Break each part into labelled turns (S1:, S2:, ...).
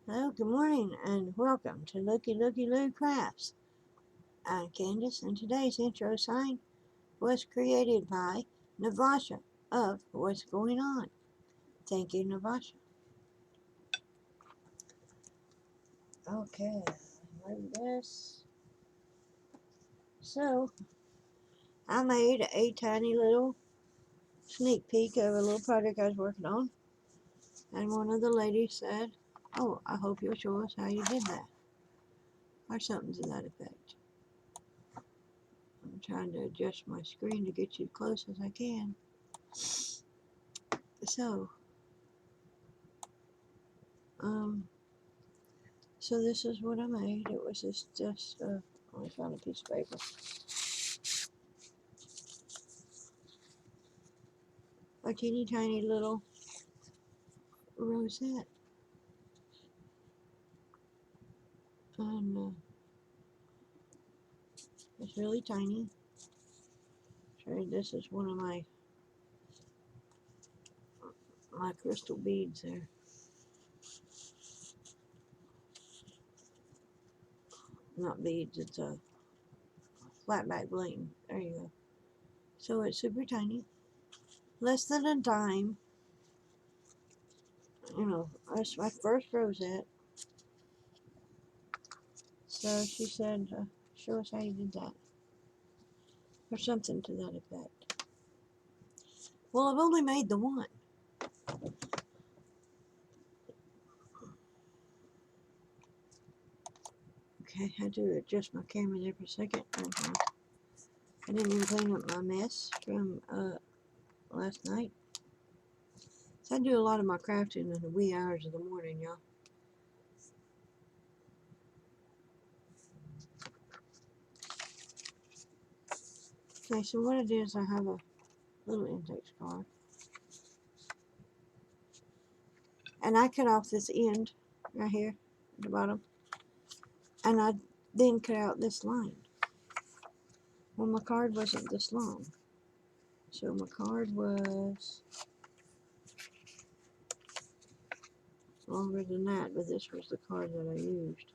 S1: Hello, good morning, and welcome to Lookie Loo Crafts. I'm Candace, and today's intro sign was created by Navasha of What's Going On. Thank you, Navasha. Okay, like this. So, I made a tiny little sneak peek of a little project I was working on, and one of the ladies said, "Oh, I hope you'll show us how you did that," or something to that effect. I'm trying to adjust my screen to get you as close as I can. So, um, so this is what I made. It was just I found a piece of paper. A teeny tiny little rosette. And it's really tiny. So this is one of my crystal beads there. Not beads, it's a flat back bling. There you go. So it's super tiny. Less than a dime. You know, that's my first rosette. So she said, show us how you did that. Or something to that effect. Well, I've only made the one. Okay, I had to adjust my camera there for a second. I didn't even clean up my mess from last night. So I do a lot of my crafting in the wee hours of the morning, y'all. Okay, so what it is, I have a little index card. And I cut off this end right here at the bottom. And I then cut out this line. Well, my card wasn't this long. So my card was longer than that, but this was the card that I used.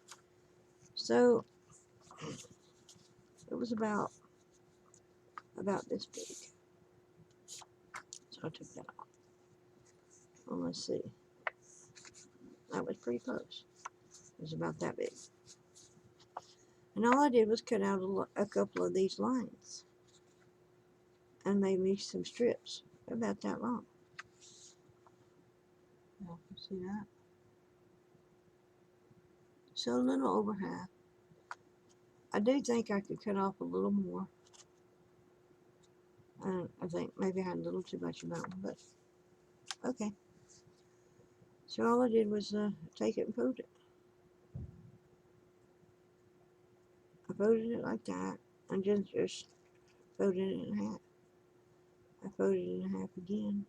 S1: So it was about this big. So I took that off. Well, let's see. That was pretty close. It was about that big. And all I did was cut out a couple of these lines and made me some strips about that long. Y'all can see that. So a little over half. I do think I could cut off a little more. I think maybe I had a little too much of that one, but okay. So all I did was take it and fold it. I folded it like that and just folded it in half. I folded it in half again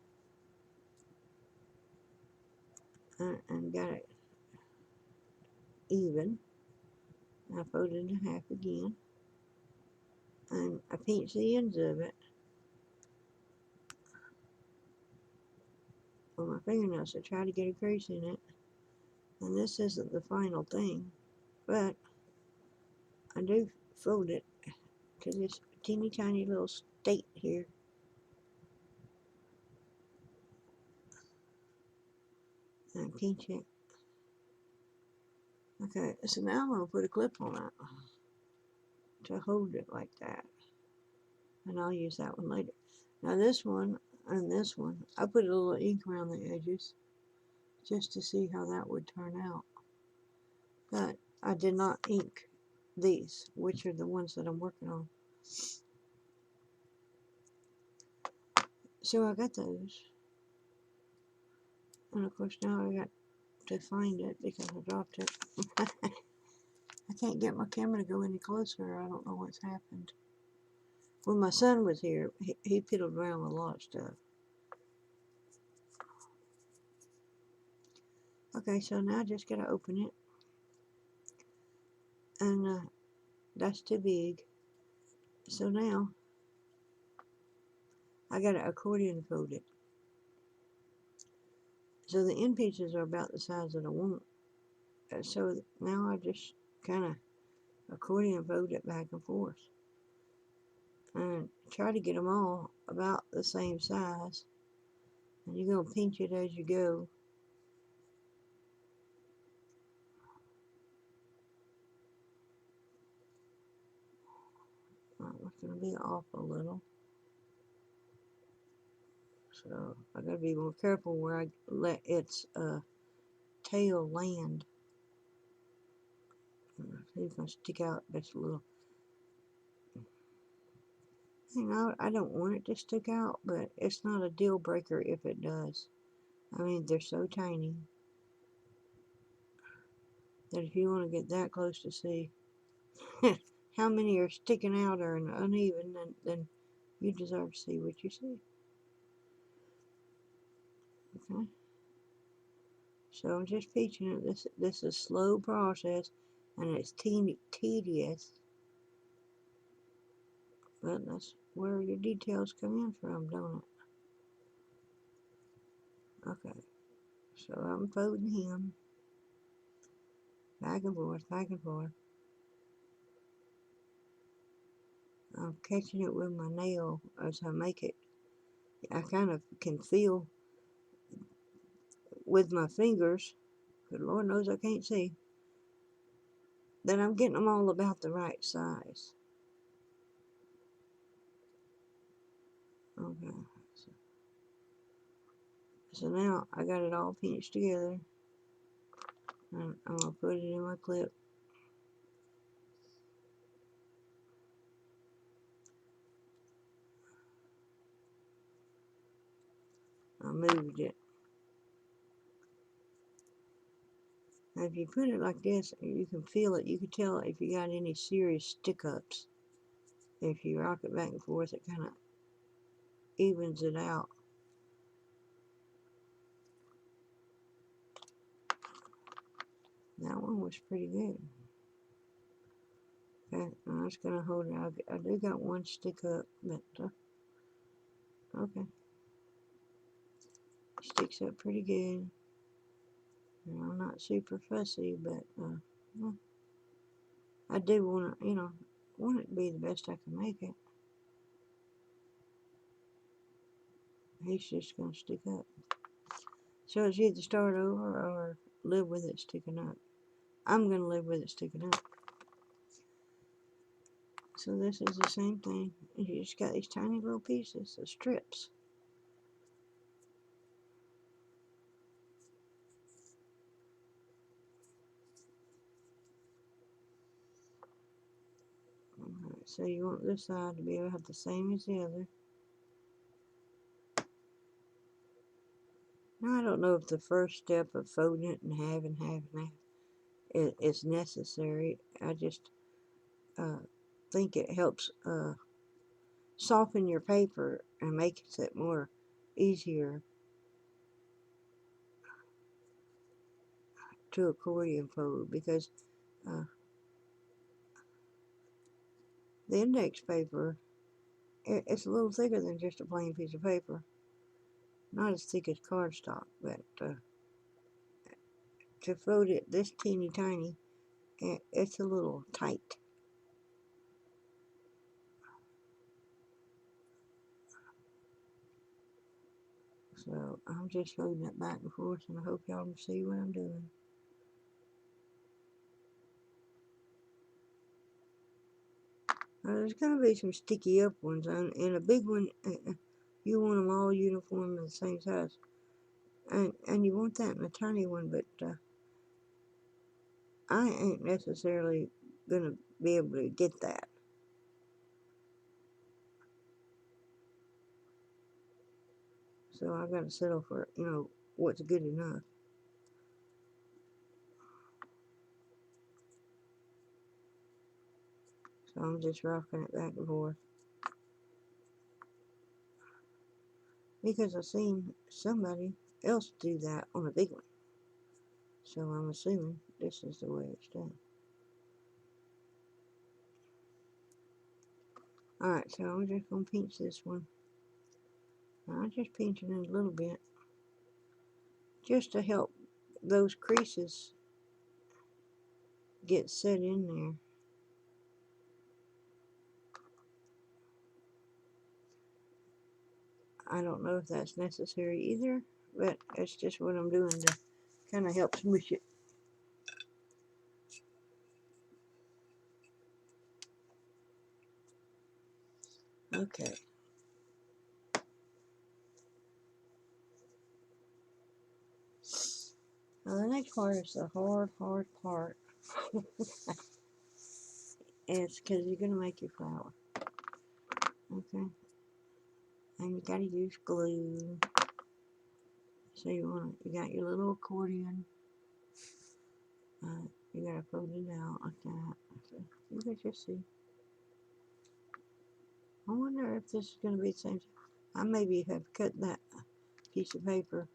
S1: and got it even. I folded it in half again and I pinched the ends of it with my fingernails to try to get a crease in it. And this isn't the final thing, but I do fold it to this teeny tiny little state here. And pinch it. Okay, so now I'm going to put a clip on it to hold it like that. And I'll use that one later. Now this one and this one, I put a little ink around the edges just to see how that would turn out. But I did not ink these, which are the ones that I'm working on. So I got those. And of course now I got to find it because I dropped it. I can't get my camera to go any closer. I don't know what's happened. When my son was here, he piddled around with a lot of stuff. Okay, so now I just gotta open it. And that's too big. So now I gotta accordion fold it. So the end pieces are about the size that I want. So now I just kind of accordion fold it back and forth and try to get them all about the same size. And you're going to pinch it as you go. It's going to be off a little. So I got to be more careful where I let its tail land. See if I stick out just a little. You know, I don't want it to stick out, but it's not a deal breaker if it does. I mean, they're so tiny that if you want to get that close to see how many are sticking out or uneven, then you deserve to see what you see. Okay. So I'm just teaching it. This is a slow process, and it's tedious, but that's where your details come in from, don't it? Okay. So I'm folding him back and forth, back and forth. I'm catching it with my nail as I make it. I kind of can feel with my fingers, but Lord knows I can't see, that I'm getting them all about the right size. Okay. So now I got it all pinched together, and I'm going to put it in my clip. I moved it. Now if you put it like this, you can feel it. You can tell if you got any serious stick-ups. If you rock it back and forth, it kind of evens it out. That one was pretty good. Okay, I'm just going to hold it. I do got one stick up, but okay. Sticks up pretty good. I'm not super fussy, but well, I do want to, want it to be the best I can make it. He's just going to stick up. So it's either start over or live with it sticking up. I'm going to live with it sticking up. So this is the same thing. You just got these tiny little pieces of strips. Alright, so you want this side to be about the same as the other. Now I don't know if the first step of folding it in half and half and half is necessary. I just think it helps soften your paper and makes it more easier to accordion fold, because the index paper, it's a little thicker than just a plain piece of paper. Not as thick as cardstock, but to fold it this teeny tiny, it's a little tight. So I'm just folding it back and forth, and I hope y'all can see what I'm doing. There's going to be some sticky up ones, and a big one, you want them all uniform and the same size. And you want that in a tiny one, but I ain't necessarily going to be able to get that. So I got to settle for, what's good enough. So I'm just rocking it back and forth, because I've seen somebody else do that on a big one. So I'm assuming this is the way it's done. Alright, so I'm just going to pinch this one. I'm just pinching it a little bit, just to help those creases get set in there. I don't know if that's necessary either, but it's just what I'm doing to kind of help smush it. Okay. Now the next part is the hard part. It's because you're going to make your flower. Okay. And you got to use glue. So you got your little accordion. You got to fold it out like that. So you can just see. I wonder if this is going to be the same. I maybe have cut that piece of paper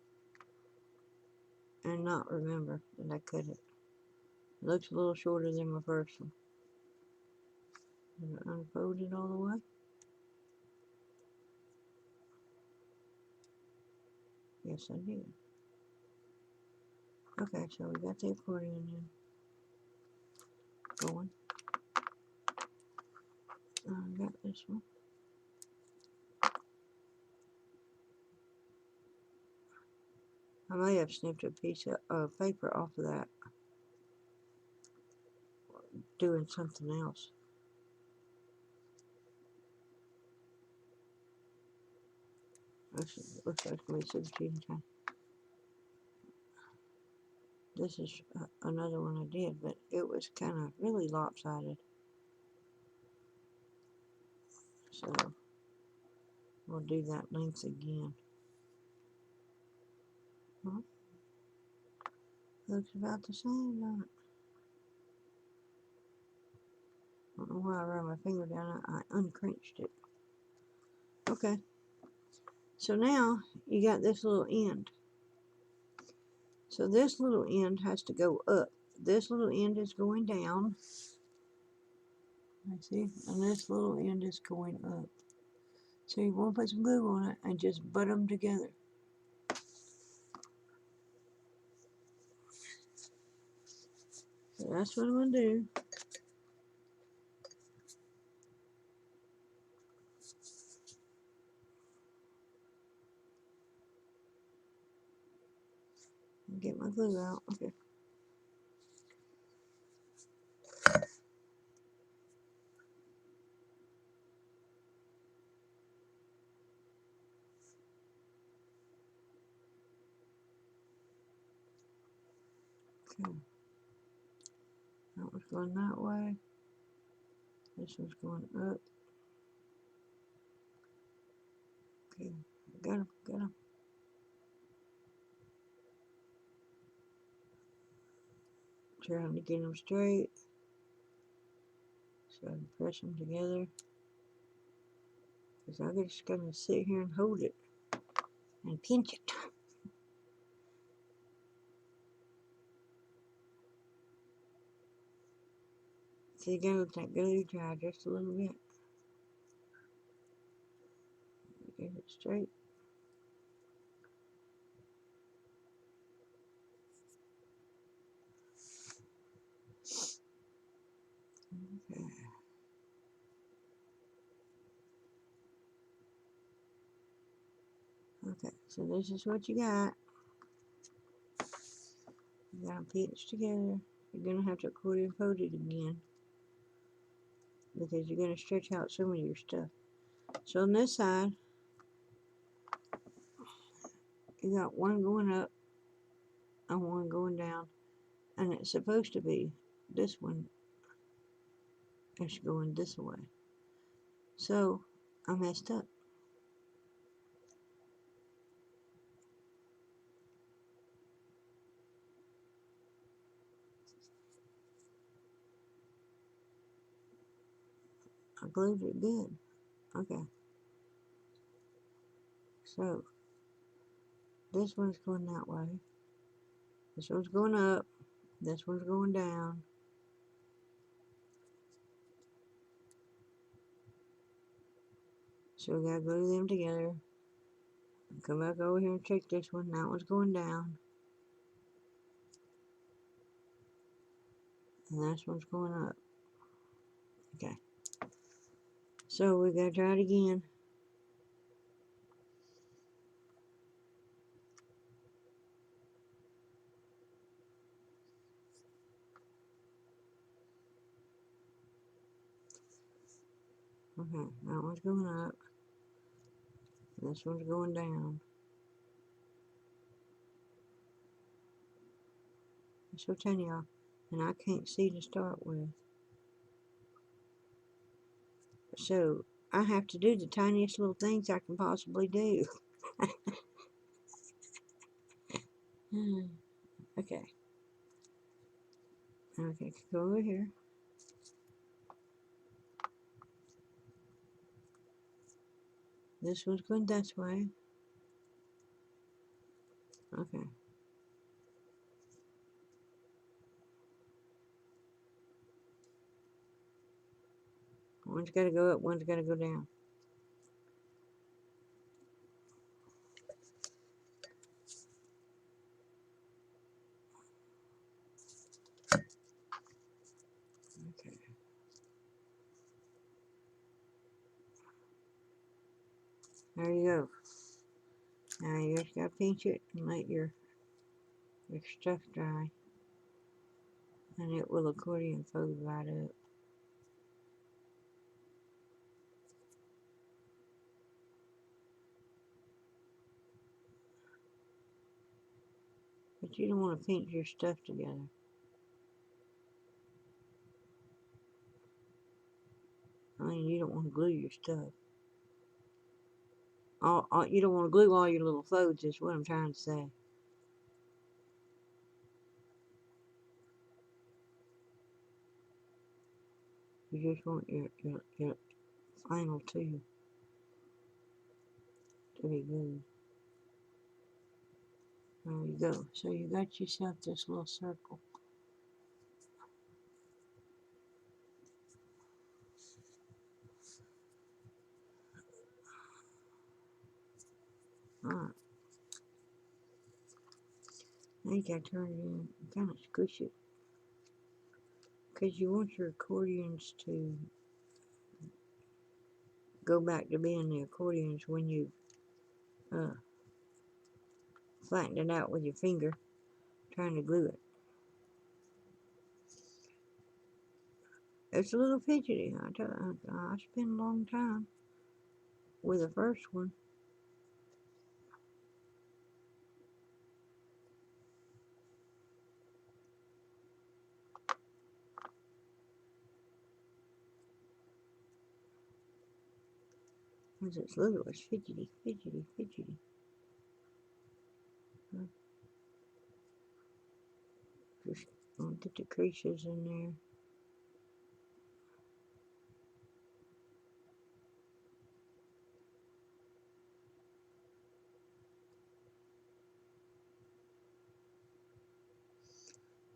S1: and not remember that I cut it. It looks a little shorter than my first one. Did I unfold it all the way? Yes, I did. Okay, so we got the accordion in going. I got this one. I may have snipped a piece of paper off of that doing something else. This looks like it's going to be 17 times. This is another one I did, but it was kind of really lopsided. So we'll do that length again. Well, looks about the same, don't it? I don't know why I ran my finger down it. I uncrunched it. Okay. So now you got this little end. So this little end has to go up. This little end is going down. I see. And this little end is going up. So you want to put some glue on it and just butt them together. So that's what I'm going to do. Get my glue out. Okay. Okay. That was going that way. This one's going up. Okay. Got him. Got him. Trying to get them straight. So I can press them together. Because I'm just going to sit here and hold it. And pinch it. So you gotta let that glue dry just a little bit. Get it straight. Okay. Okay, so this is what you got. You got them pinched together. You're gonna have to accordion fold it again because you're gonna stretch out some of your stuff. So on this side, you got one going up and one going down, and it's supposed to be this one is going this way. So I messed up. I glued it good. Okay. So this one's going that way. This one's going up. This one's going down. So we gotta glue them together. Come back over here and check this one. That one's going down. And this one's going up. Okay. So we gotta try it again. Okay, that one's going up. This one's going down. It's so tiny, y'all. And I can't see to start with. So I have to do the tiniest little things I can possibly do. Okay. Okay, go over here. This one's going this way. Okay. One's got to go up, one's got to go down. Okay. There you go. Now you just got to pinch it and let your stuff dry. And it will accordion fold right up. But you don't want to pinch your stuff together. I mean, you don't want to glue your stuff. You don't want to glue all your little folds, is what I'm trying to say. You just want your final two to be glued. There you go. So you got yourself this little circle. Alright. Now you gotta turn it in and kind of squish it. Because you want your accordions to go back to being the accordions when you flatten it out with your finger, trying to glue it. It's a little fidgety. I spent a long time with the first one. Because it's little, it's fidgety. Just get the creases in there.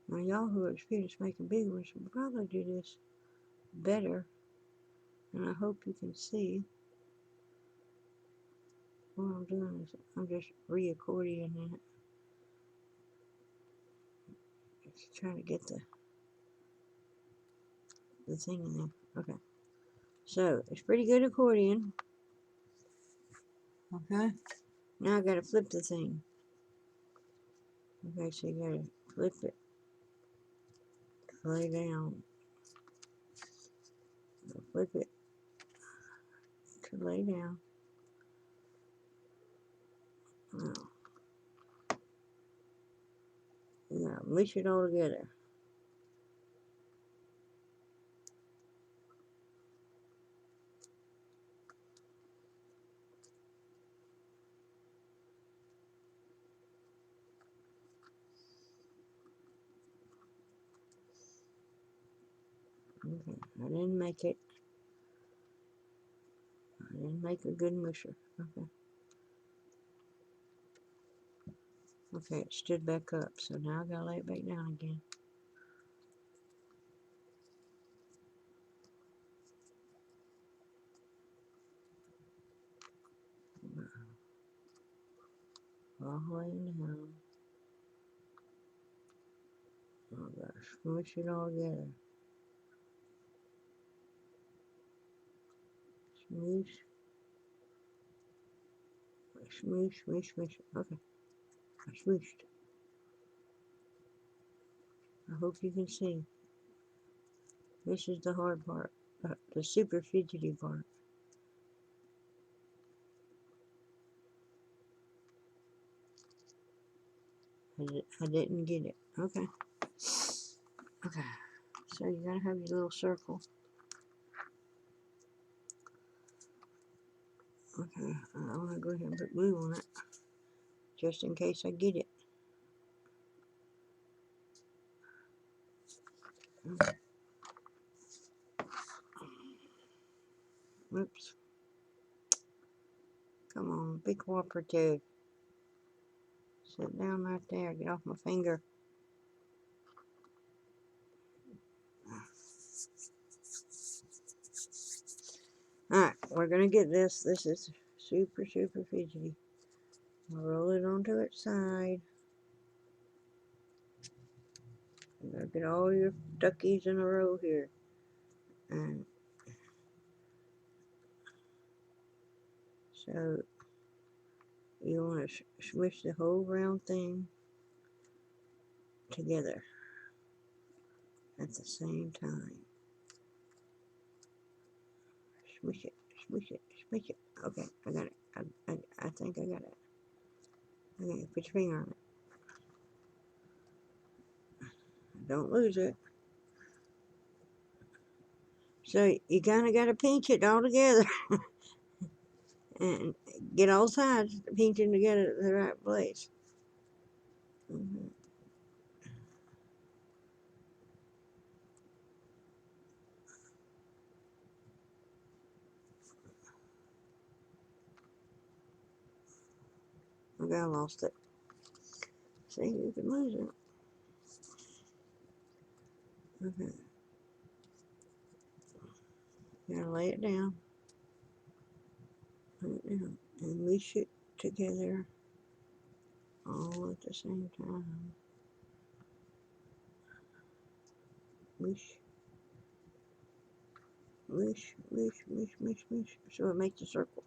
S1: Now y'all who are experienced making big ones will probably do this better. And I hope you can see what I'm doing is I'm just re-accordioning it. Just trying to get the thing in there. Okay. So it's pretty good accordion. Okay. Now I gotta flip the thing. Okay, so you gotta flip it. Lay down. Flip it to lay down. Now, you gotta mush it all together. Okay, I didn't make it. I didn't make a good musher. Okay. Okay, it stood back up, so now I gotta lay it back down again. All the way down. Gotta smush it all together. Smoosh. Smoosh, smoosh, smoosh. Okay, I smooshed. I hope you can see. This is the hard part. The super fidgety part. I didn't get it. Okay. Okay. So you gotta have your little circle. Okay. I'm gonna go ahead and put glue on it. Just in case I get it. Whoops. Come on. Be cooperative. Sit down right there. Get off my finger. Alright. We're gonna get this. This is super, super fidgety. I'll roll it onto its side. You're gonna get all your duckies in a row here. And so you want to smush the whole round thing together at the same time. Smush it, smush it, smush it. Okay, I got it. I think I got it. Okay, put your finger on it. Don't lose it. So you kind of got to pinch it all together and get all sides pinching together at the right place. Okay, I lost it. See, you can lose it. Okay, you gotta lay it down. Lay it down and mush it together all at the same time. Mush, mush, mush, mush, mush, mush. So it makes a circle.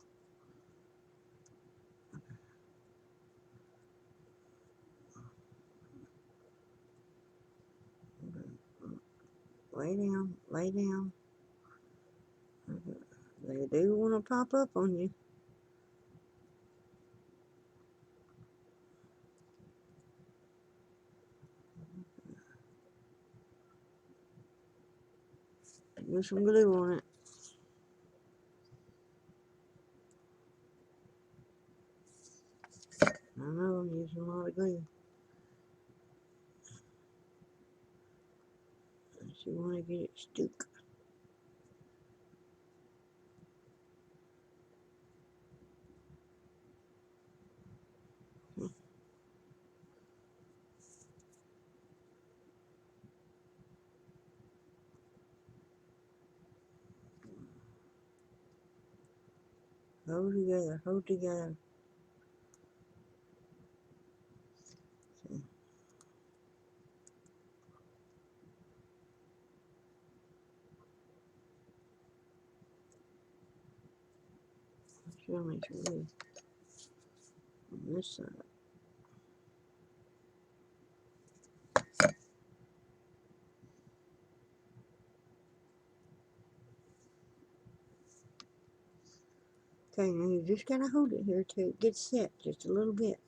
S1: Lay down, lay down. They do want to pop up on you. Put some glue on it. I know I'm using a lot of glue. But you want to get it stuck. Hold together, hold together. See, sure makes glue on this side. Okay, now you just gotta hold it here till it gets set just a little bit.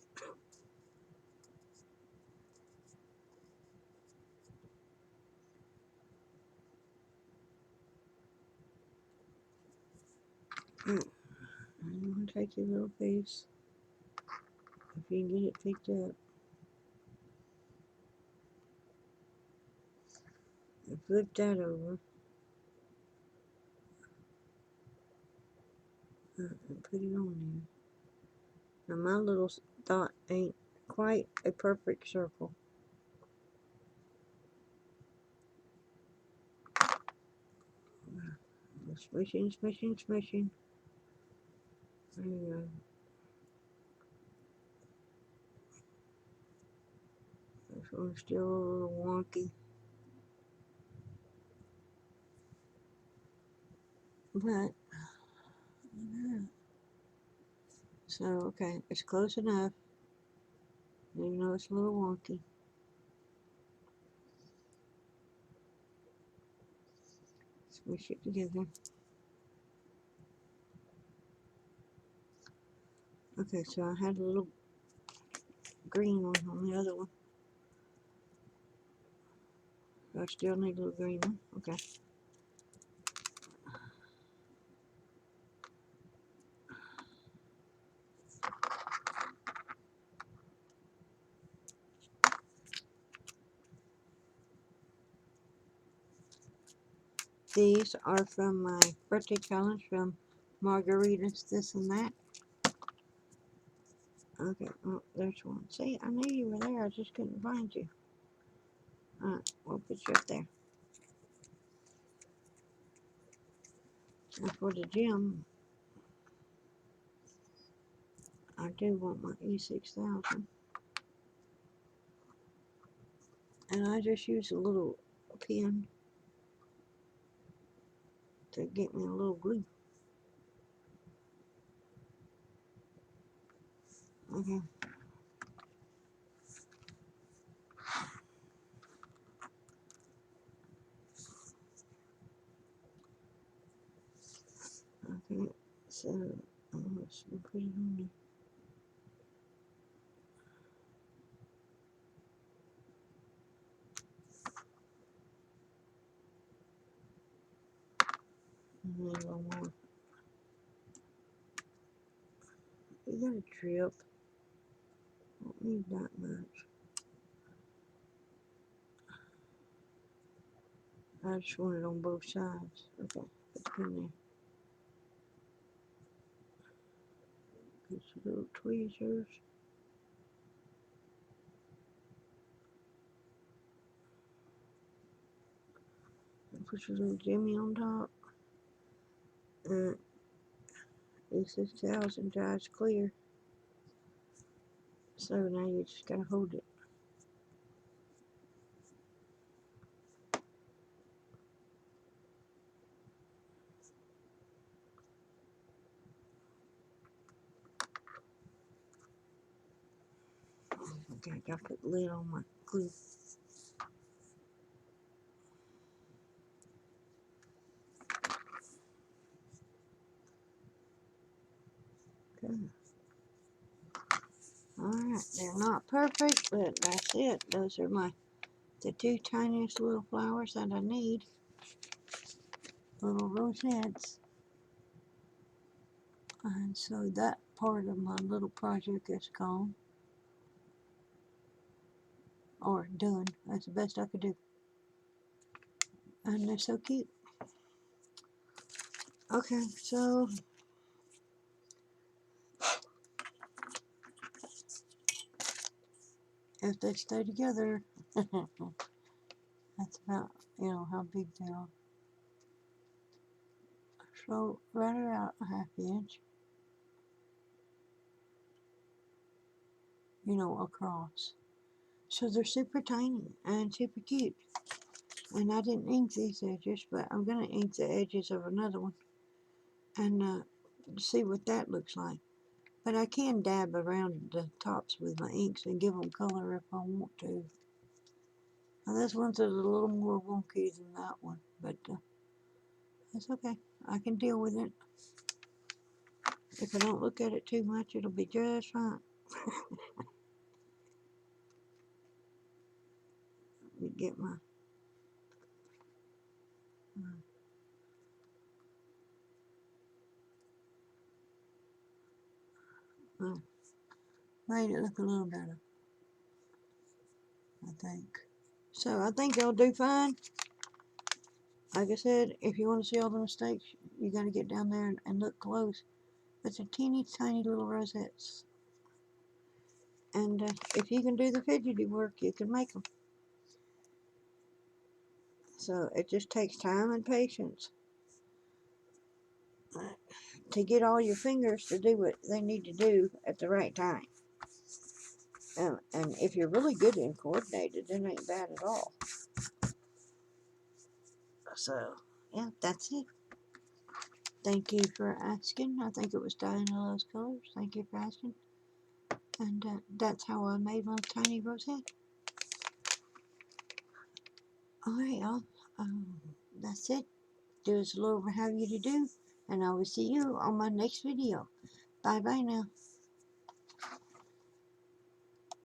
S1: I'm gonna take your little piece. If you can get it picked up. And flip that over. And put it on there. Now my little dot ain't quite a perfect circle. Smishing, smishing, smishing. There you go. This one's still a little wonky. But, yeah. So, okay, it's close enough, even though it's a little wonky. Squish it together. Okay, so I had a little green one on the other one. I still need a little green one. Okay. These are from my birthday challenge from Margaritas, this and that. Okay, oh, there's one. See, I knew you were there, I just couldn't find you. Alright, we'll put you up there. And for the gym, I do want my E6000. And I just use a little pen to get me a little glue. Okay. Okay, so let's put it on there. And then a little more. You got a trip. Don't need that much. I just want it on both sides. Okay, put it in there. Get some little tweezers. And put your little jimmy on top. E6000 dries clear. So now you just gotta hold it. Okay, I gotta put the lid on my glue. Okay. Alright, they're not perfect, but that's it. Those are the two tiniest little flowers that I need. Little rosettes. And so that part of my little project is gone. Or done. That's the best I could do. And they're so cute. Okay, so if they stay together, that's about, how big they are. So right around a half inch, across. So they're super tiny and super cute. And I didn't ink these edges, but I'm going to ink the edges of another one and see what that looks like. But I can dab around the tops with my inks and give them color if I want to. Now this one's a little more wonky than that one, but that's okay. I can deal with it. If I don't look at it too much, it'll be just fine. Let me get my made it look a little better, I think. So I think they'll do fine. Like I said, if you want to see all the mistakes, you got to get down there and look close. But they're teeny tiny little rosettes. And if you can do the fidgety work, you can make them. So it just takes time and patience to get all your fingers to do what they need to do at the right time. And if you're really good and coordinated, it ain't bad at all. So, yeah, that's it. Thank you for asking. I think it was Diana Loves Colors. Thank you for asking. And that's how I made my tiny rosette. Alright, y'all. That's it. Do as the Lord will have you to do. And I will see you on my next video. Bye bye now.